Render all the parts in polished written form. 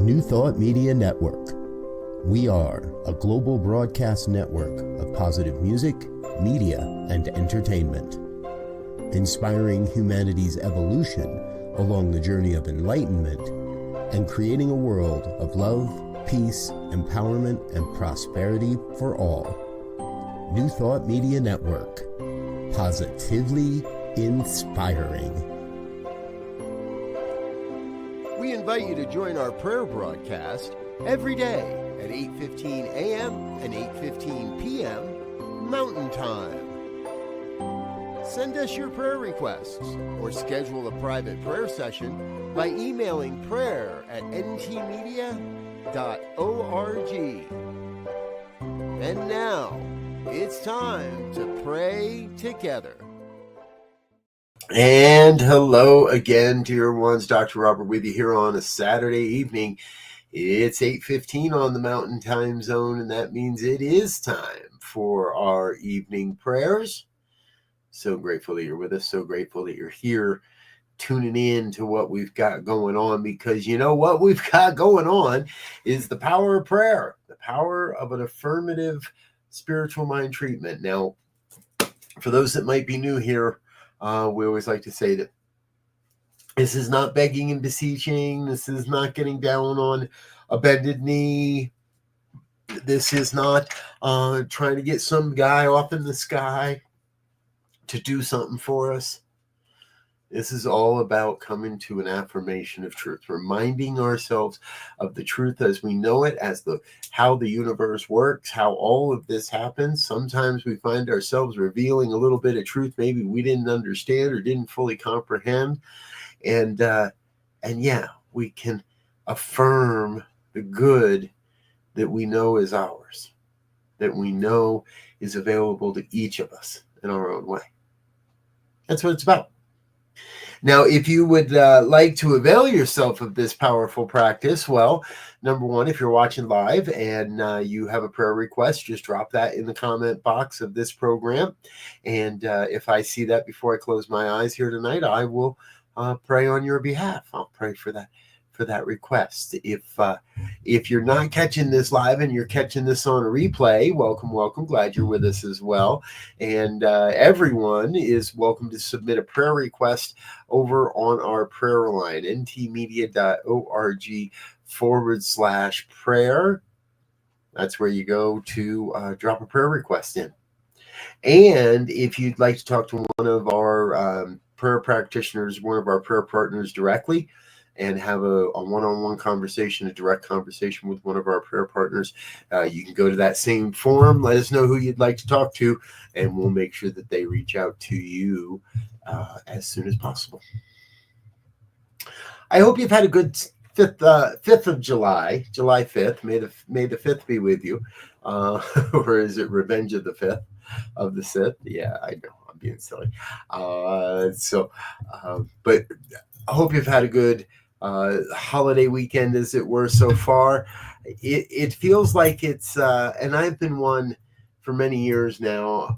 New Thought Media Network. We are a global broadcast network of positive music, media, and entertainment, inspiring humanity's evolution along the journey of enlightenment and creating a world of love, peace, empowerment, and prosperity for all. New Thought Media Network. Positively inspiring. We invite you to join our prayer broadcast every day at 8:15 a.m. and 8:15 p.m. Mountain Time. Send us your prayer requests or schedule a private prayer session by emailing prayer@ntmedia.org. And now, it's time to pray together. And hello again, dear ones. Dr. Robert with you here on a Saturday evening. It's 8:15 on the Mountain Time Zone, and that means it is time for our evening prayers. So grateful that you're with us. So grateful that you're here tuning in to what we've got going on, because you know what we've got going on is the power of prayer, the power of an affirmative spiritual mind treatment. Now, for those that might be new here, we always like to say that this is not begging and beseeching. This is not getting down on a bended knee. This is not trying to get some guy off in the sky to do something for us. This is all about coming to an affirmation of truth, reminding ourselves of the truth as we know it, as how the universe works, how all of this happens. Sometimes we find ourselves revealing a little bit of truth maybe we didn't understand or didn't fully comprehend. And yeah, we can affirm the good that we know is ours, that we know is available to each of us in our own way. That's what it's about. Now, if you would like to avail yourself of this powerful practice, well, number one, if you're watching live and you have a prayer request, just drop that in the comment box of this program. And if I see that before I close my eyes here tonight, I will pray on your behalf. I'll pray for that request. If you're not catching this live and you're catching this on a replay, welcome. Glad you're with us as well. And everyone is welcome to submit a prayer request over on our prayer line, ntmedia.org/prayer. That's where you go to drop a prayer request in. And if you'd like to talk to one of our prayer practitioners, one of our prayer partners directly, and have a one-on-one conversation, a direct conversation with one of our prayer partners, you can go to that same forum, let us know who you'd like to talk to, and we'll make sure that they reach out to you as soon as possible. I hope you've had a good 5th of July 5th. May the 5th be with you. Or is it Revenge of the 5th of the Sith? Yeah, I know, I'm being silly. But I hope you've had a good holiday weekend, as it were, so far. It feels like it's, and I've been one for many years now.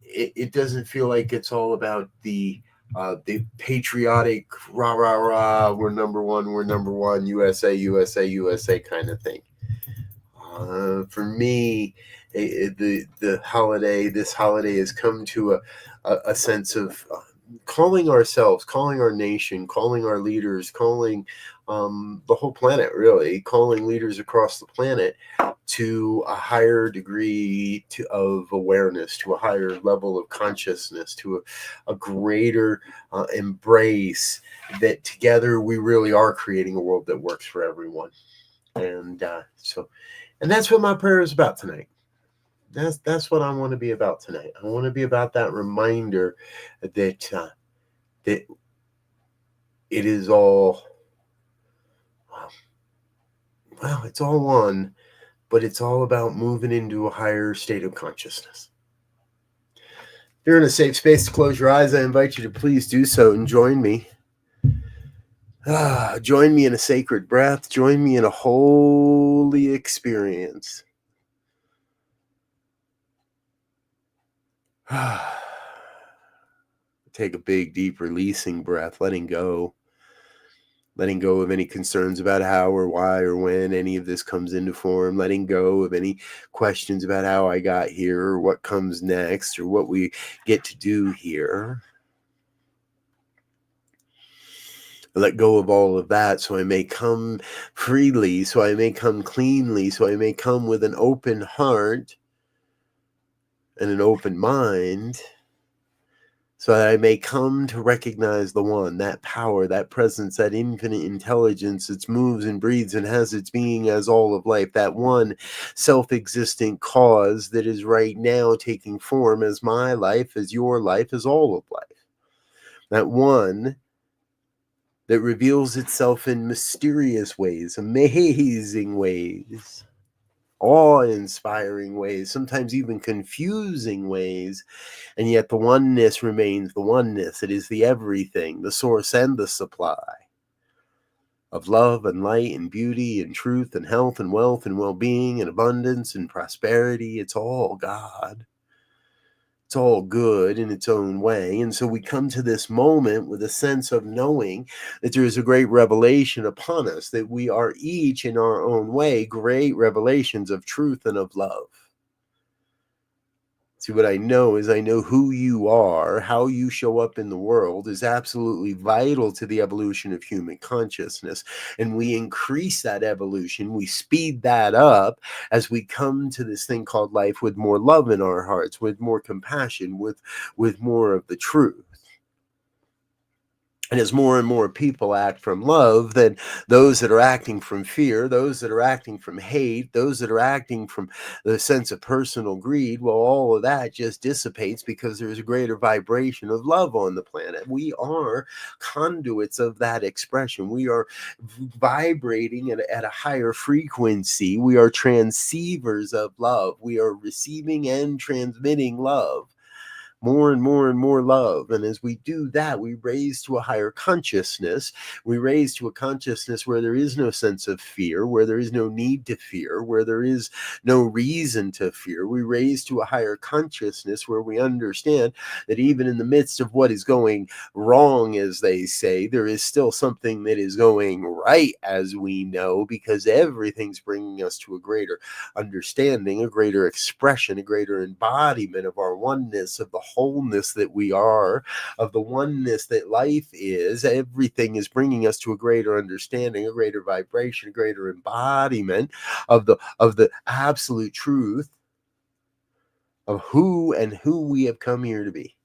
It doesn't feel like it's all about the patriotic rah rah rah, we're number one, USA kind of thing. For me, this holiday has come to a sense of calling ourselves, calling our nation, calling our leaders, calling the whole planet, really, calling leaders across the planet to a higher degree of awareness, to a higher level of consciousness, to a greater embrace that together we really are creating a world that works for everyone. And that's what my prayer is about tonight. That's what I want to be about tonight. I want to be about that reminder that it is all, well, it's all one, but it's all about moving into a higher state of consciousness. If you're in a safe space to close your eyes, I invite you to please do so and join me. Join me in a sacred breath. Join me in a holy experience. Take a big, deep, releasing breath, letting go. letting go of any concerns about how or why or when any of this comes into form, letting go of any questions about how I got here or what comes next or what we get to do here. Let go of all of that so I may come freely, so I may come cleanly, so I may come with an open heart and an open mind, so that I may come to recognize the one, that power, that presence, that infinite intelligence that moves and breathes and has its being as all of life, that one self-existent cause that is right now taking form as my life, as your life, as all of life. That one that reveals itself in mysterious ways, amazing ways, awe-inspiring ways, sometimes even confusing ways, and yet the oneness remains the oneness. It is the everything, the source and the supply of love and light and beauty and truth and health and wealth and well-being and abundance and prosperity. It's all God. It's all good in its own way. And so we come to this moment with a sense of knowing that there is a great revelation upon us, that we are each in our own way great revelations of truth and of love. See, what I know is I know who you are, how you show up in the world is absolutely vital to the evolution of human consciousness. And we increase that evolution, we speed that up as we come to this thing called life with more love in our hearts, with more compassion, with more of the truth. And as more and more people act from love, then those that are acting from fear, those that are acting from hate, those that are acting from the sense of personal greed, well, all of that just dissipates because there's a greater vibration of love on the planet. We are conduits of that expression. We are vibrating at a higher frequency. We are transceivers of love. We are receiving and transmitting love. More and more and more love. And as we do that, we raise to a higher consciousness. We raise to a consciousness where there is no sense of fear, where there is no need to fear, where there is no reason to fear. We raise to a higher consciousness where we understand that even in the midst of what is going wrong, as they say, there is still something that is going right, as we know, because everything's bringing us to a greater understanding, a greater expression, a greater embodiment of our oneness, of the wholeness that we are, of the oneness that life is. Everything is bringing us to a greater understanding, a greater vibration, a greater embodiment of the absolute truth of who we have come here to be.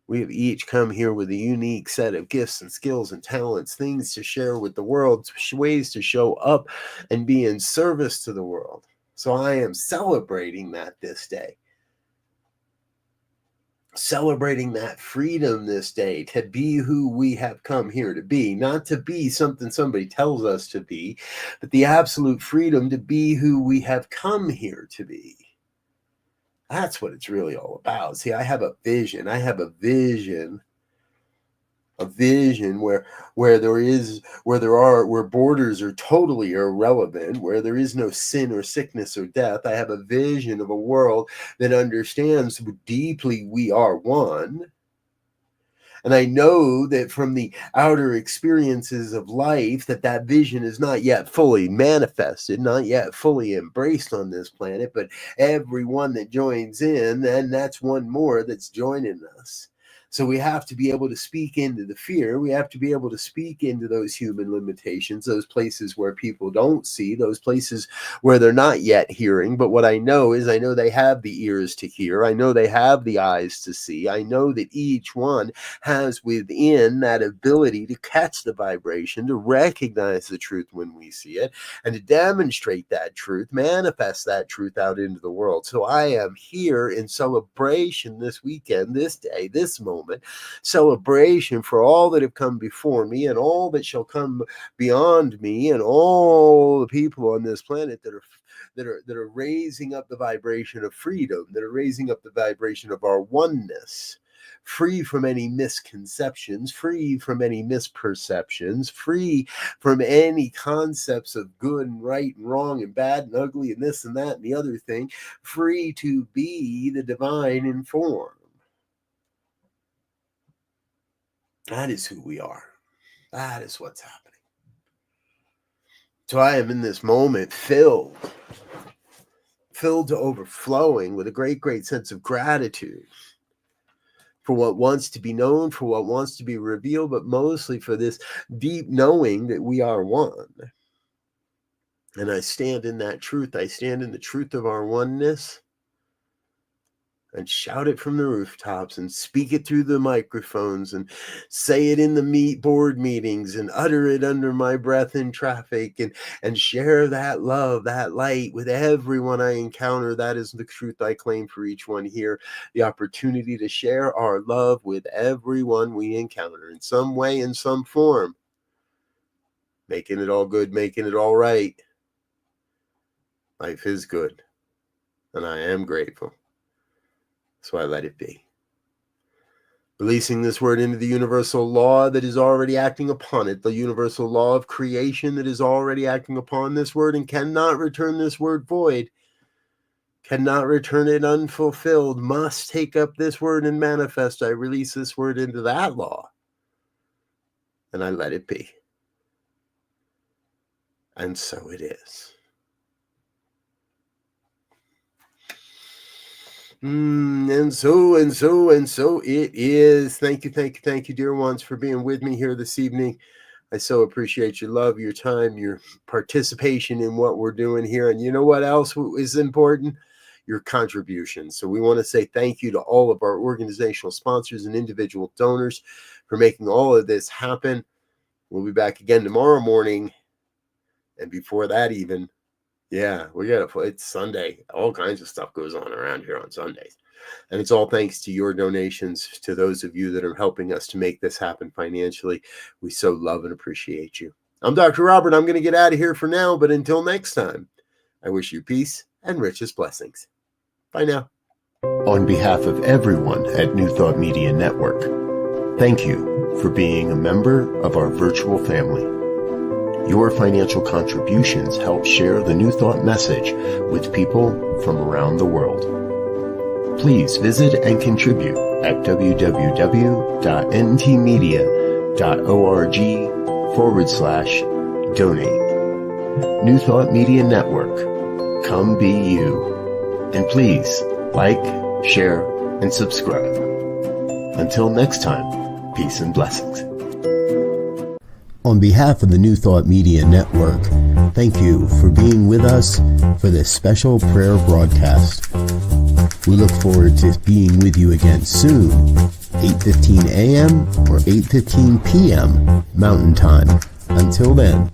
We have each come here with a unique set of gifts and skills and talents, things to share with the world, ways to show up and be in service to the world. So I am celebrating that this day. Celebrating that freedom this day to be who we have come here to be, not to be something somebody tells us to be, but the absolute freedom to be who we have come here to be. That's what it's really all about. See, I have a vision. A vision where borders are totally irrelevant, where there is no sin or sickness or death. I have a vision of a world that understands deeply we are one. And I know that from the outer experiences of life that vision is not yet fully manifested, not yet fully embraced on this planet, but everyone that joins in, then that's one more that's joining us. So we have to be able to speak into the fear. We have to be able to speak into those human limitations, those places where people don't see, those places where they're not yet hearing. But what I know is I know they have the ears to hear. I know they have the eyes to see. I know that each one has within that ability to catch the vibration, to recognize the truth when we see it, and to demonstrate that truth, manifest that truth out into the world. So I am here in celebration this weekend, this day, this moment, celebration for all that have come before me and all that shall come beyond me, and all the people on this planet that are raising up the vibration of freedom, that are raising up the vibration of our oneness, free from any misconceptions, free from any misperceptions, free from any concepts of good and right and wrong and bad and ugly and this and that and the other thing, free to be the divine in form. That is who we are. That is what's happening. So I am in this moment filled to overflowing with a great, great sense of gratitude for what wants to be known, for what wants to be revealed, but mostly for this deep knowing that we are one. And I stand in that truth. I stand in the truth of our oneness and shout it from the rooftops and speak it through the microphones and say it in the board meetings and utter it under my breath in traffic and share that love, that light with everyone I encounter. That is the truth I claim for each one here. The opportunity to share our love with everyone we encounter in some way, in some form. Making it all good, making it all right. Life is good, and I am grateful. So I let it be. Releasing this word into the universal law that is already acting upon it, the universal law of creation that is already acting upon this word and cannot return this word void, cannot return it unfulfilled, must take up this word and manifest. I release this word into that law, and I let it be. And so it is. And so it is. Thank you, dear ones, for being with me here this evening. I so appreciate your love, your time, your participation in what we're doing here. And you know what else is important? Your contributions. So we want to say thank you to all of our organizational sponsors and individual donors for making all of this happen. We'll be back again tomorrow morning. And before that even, yeah, it's Sunday. All kinds of stuff goes on around here on Sundays. And it's all thanks to your donations, to those of you that are helping us to make this happen financially. We so love and appreciate you. I'm Dr. Robert. I'm going to get out of here for now. But until next time, I wish you peace and richest blessings. Bye now. On behalf of everyone at New Thought Media Network, thank you for being a member of our virtual family. Your financial contributions help share the New Thought message with people from around the world. Please visit and contribute at www.ntmedia.org/donate. New Thought Media Network. Come be you. And please like, share, and subscribe. Until next time, peace and blessings. On behalf of the New Thought Media Network, thank you for being with us for this special prayer broadcast. We look forward to being with you again soon, 8:15 a.m. or 8:15 p.m. Mountain Time. Until then.